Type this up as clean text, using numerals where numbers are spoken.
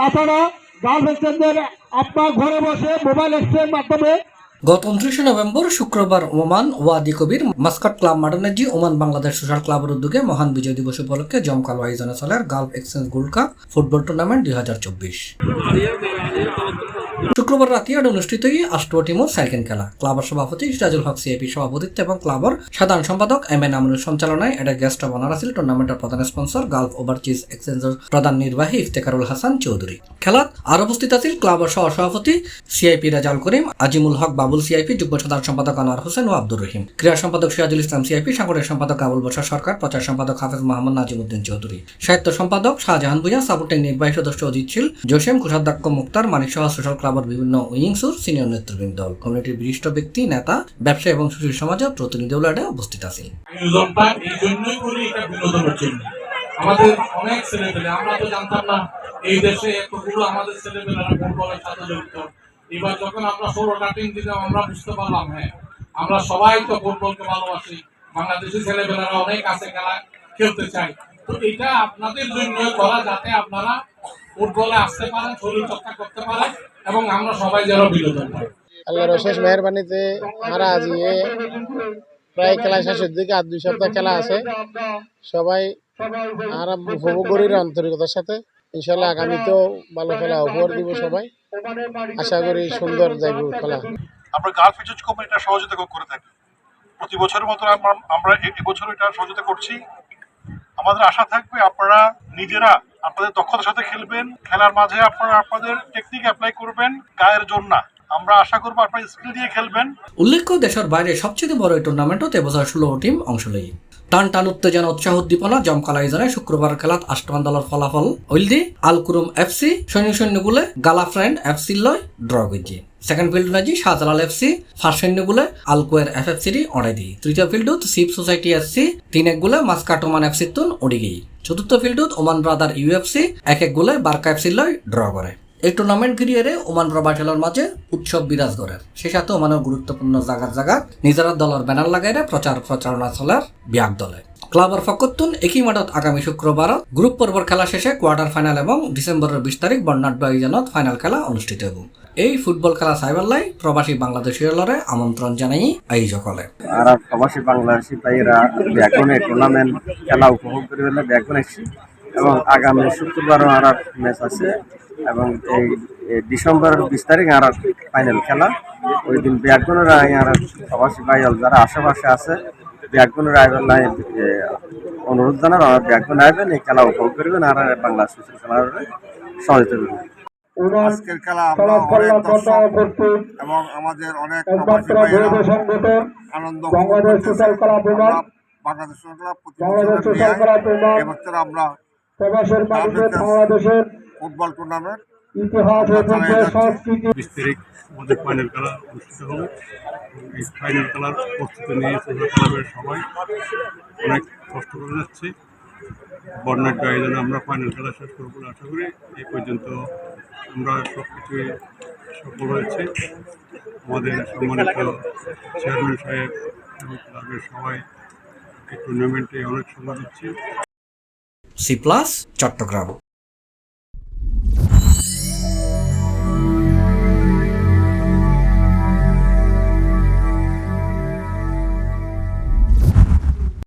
তাছাড়া গার্লস এক্সচেঞ্জের আপনার ঘরে বসে মোবাইল এক্সচেঞ্জের মাধ্যমে গত 29 নভেম্বর শুক্রবার Oman Wadi Kabir Muscat club মাডানেজি ওমান বাংলাদেশ সোশ্যাল ক্লাবের উদ্যোগে মহান বিজয় দিবস উপলক্ষে জমকালো আয়োজনে চলে Gulf Exchange Gold Cup football tournament 2024। শুক্রবার রাতে অনুষ্ঠিত এই অষ্টমতম সেকেন্ড খেলা ক্লাবের সভাপতি সিরাজুল হক সিআইপি সভাপতিত্ব এবং ক্লাবের সাধারণ সম্পাদক এম এন আমনুর সঞ্চালনায় এটা গেস্ট অব অনার আছিল টুর্নামেন্টের প্রধান স্পন্সর গালফ ওভারচিজ এক্সচেঞ্জের প্রধান নির্বাহী ইফতেখারুল হাসান চৌধুরী। খেলাত আর উপস্থিত আছিল ক্লাবের সহসভাপতি সিআইপি রাজাল করিম, আজিমুল হক বাবুল সিআইপি, যুগ্ম সাধারণ সম্পাদক আনোয়ার হোসেন ও আব্দুর রহিম, ক্রীড়া সম্পাদক সিরাজুল ইসলাম সিআইপি, সাংগঠনিক সম্পাদক আবুল বশর সরকার, প্রচার সম্পাদক হাফেজ মোহাম্মদ নাজিমউদ্দিন চৌধুরী, সাহিত্য সম্পাদক শাহজাহান ভুঁইয়া, সাপোর্টিং নির্বাহী সদস্য অজিত শীল, জোসেম, কোষাধ্যক্ষ মুক্তার, মানিক সহ সোশ্যাল ক্লাবের বিভিন্ন উইংসুর সিনিয়র নেতৃবৃন্দ দল, কমিউনিটির বিশিষ্ট ব্যক্তি, নেতা, ব্যবসায়ী এবং সুশীল সমাজের প্রতিনিধিগুলো উপস্থিত আছেন। আমাদের অনেক ছেলেপেলে, আমরা তো জানতাম না এই দেশে এতগুলো আমাদের ছেলেপেলেরা ফুটবলের সাথে জড়িত। এবার যখন আমরা 16টা টিম দিলাম আমরা বুঝতে পারলাম হ্যাঁ আমরা সবাই তো ফুটবলকে ভালোবাসি, বাংলাদেশি ছেলেপেলেরা অনেক আছে খেলা খেলতে চাই। তো এটা আপনাদের জন্য করা যাতে আপনারা ফুটবলে আসতে পারেন, শরীর চর্চা করতে পারেন এবং আমরা সবাই যেন বিনোদন পাই। আল্লাহর অশেষ মেহরবানিতে আমরা আজ প্রায় খেলা শেষের দিকে আর 2 সপ্তাহ খেলা আছে, সবাই আমরা উপভোগ করি আন্তরিকতার সাথে। ইনশাল্লাহ আগামীতেও ভালো খেলা উপহার দিব সবাই, আশা করি সুন্দর যাইব খেলা। আমরা গালফ এক্সচেঞ্জ কোম্পানি এটা সহযোগিতা করে থাকি প্রতি বছরের মতো, আমরা এবছর এটা সহযোগিতা করছি। আমাদের আশা থাকবে আপনারা নিজেরা আপনাদের দক্ষতার সাথে খেলবেন, খেলার মাঝে আপনারা আপনাদের টেকনিক অ্যাপ্লাই করবেন, গায়ের জোর না। আমরা আশা করবো আপনারা স্কিল দিয়ে খেলবেন। উল্লেখ্য, দেশের বাইরে সবচেয়ে বড় এই টুর্নামেন্টত এবছর 16 টিম অংশ লয়। টান টান উত্তেজনা, উৎসাহ উদ্দীপনা জমকালো আয়োজনে শুক্রবার খেলাত 8টা দলের ফলাফল হইলদি আলকুরুম এফসি সৈন্য বলে গালা ফ্রেন্ড এফসি লয় ড্র করছে। সেকেন্ড ফিল্ড নাজি শাহজালাল এফসি ফার্স্ট সৈন্য বলে আলকুয়ের এফএফসি অড়াই দি। তৃতীয় ফিল্ডত শিব সোসাইটি এসসি 3-1 গোলে মাস্কাট ওমান এফসি তুন উড়ি গেই। চতুর্থ ফিল্ডত ওমান ব্রাদার ইউএফসি 1-1 গোলে বার্কা এফসি লয় ড্র করে। এই টুর্নামেন্ট ঘিরিয়ে ওমান প্রবাসীদের মাঝে উৎসব বিরাজ করে। সেই সাথে ওমানের গুরুত্বপূর্ণ জায়গা নিজেরা দলের ব্যানার লাগাই প্রচারণা চলার ব্যাগ দলে। ক্লাবের ফকতুন একই মাঠত আগামী শুক্রবার গ্রুপ পর্বর খেলা শেষে কোয়ার্টার ফাইনাল এবং ডিসেম্বরের 20 তারিখ বর্ণাঢ্য আয়োজনত ফাইনাল খেলা অনুষ্ঠিত হবে। এই ফুটবল খেলা চাইবালাই প্রবাসী বাংলাদেশীরা আমন্ত্রণ জানাই আয়োজকলে। আর প্রবাসী বাংলাদেশি ভাইয়েরা ব্যাকরণে টুর্নামেন্ট খেলা উপভোগ করে ফেলে ব্যাকরণ এসেছি এবং আগামী শুক্রবারও আর ম্যাচ আছে এবং এই ডিসেম্বরের 20 তারিখ আর ফাইনাল খেলা। ওই দিন ব্যাকরণেরা আর প্রবাসী ভাই যারা আশেপাশে আছে ব্যাকরণের আইবেন নাই অনুরোধ জানার ব্যাকরণ আইবেন, এই খেলা উপভোগ করবেন আর বাংলাদেশ খেলার সহযোগিতা করবেন। আজকের খেলা আমরা অনেক দর্শক এবং আমাদের অনেক প্রবাসী ভাইয়েরা আনন্দ উপভোগ করতেছে। বাংলাদেশ প্রতি বছর এবছর আমরা ফুটবল টুর্নামেন্ট 20 তারিখ আমাদের ফাইনাল খেলা অনুষ্ঠিত হবে। এই ফাইনাল খেলার প্রস্তুতি নিয়ে ক্লাবের সবাই অনেক কষ্ট করে যাচ্ছে। বর্ণাঢ্য আয়োজনে আমরা ফাইনাল খেলা শেষ করবো বলে আশা করি। এই পর্যন্ত আমরা সব কিছুই সফল হয়েছি। আমাদের সম্মানিত চেয়ারম্যান সাহেব এবং ক্লাবের সবাই এই টুর্নামেন্টে অনেক সময় দিচ্ছি। C+ চট্টগ্রাম।